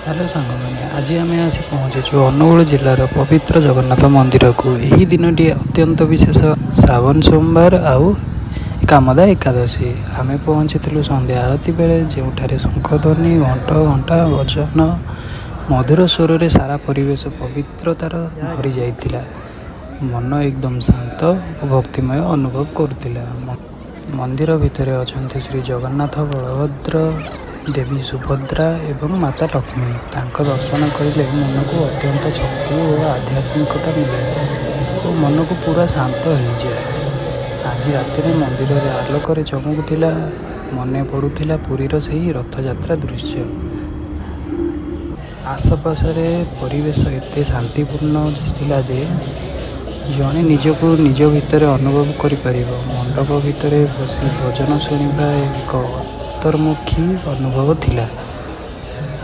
Hello सांग मैंने आज आम आसी पहुँचीचु अनुगुल जिलार पवित्र जगन्नाथ मंदिर को। यही दिनटी अत्यंत विशेष श्रावण सोमवार आउ कामदा एकादशी। आम पहुँची संध्या आरती बेले जो शंखध्वनि घंट घंटा भजन मधुर स्वर रे सारा परिवेश पवित्रतार भरी जाइतिला। मन एकदम शांत और भक्तिमय अनुभव करुतिला। मंदिर भितर अछंती श्री जगन्नाथ, बलभद्र, देवी सुभद्रा एवं माता लक्ष्मी। तांको दर्शन करें मन को अत्यंत शक्ति और आध्यात्मिकता मिले और मन को पूरा शांत हो जाए। आज रात मंदिर में आलोक चमकुला मन पड़ूला पुरीर से ही रथयात्रा दृश्य। आसपास परिवेश एते शांतिपूर्ण थिला जे जड़े निजक निज भितर अनुभव कर मंडप भितर बसी भजन शुणा एक अंतर्मुखी अनुभव थिला।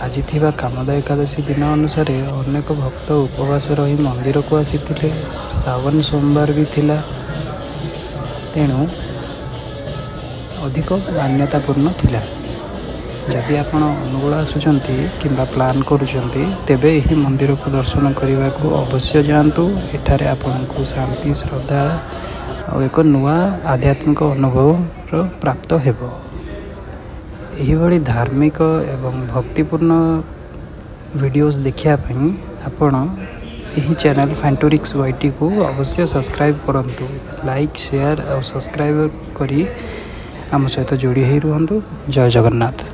आज थिबा कामदा एकादशी दिन अनुसार अनेक भक्त उपवास रही मंदिर को आसीथिले। श्रावण सोमवार भी थिला, तेणु अधिक मान्यतापूर्ण थिला। जदि आपण अनुगुल आसुचंती किंबा प्लान करुचंती तेबे एही मंदिर को दर्शन करने को अवश्य जातु। एठारे आपको शांति, श्रद्धा और एक नुआ आध्यात्मिक अनुभव प्राप्त हेबो। एही भली धार्मिक एवं भक्तिपूर्ण वीडियोस देखियापी आपण यही चैनल फैंटोरिक्स वाईटी को अवश्य सब्सक्राइब करंतु। लाइक, शेयर और सब्सक्राइब करी आम सहित जोड़ी ही रुहंतु। जय जगन्नाथ।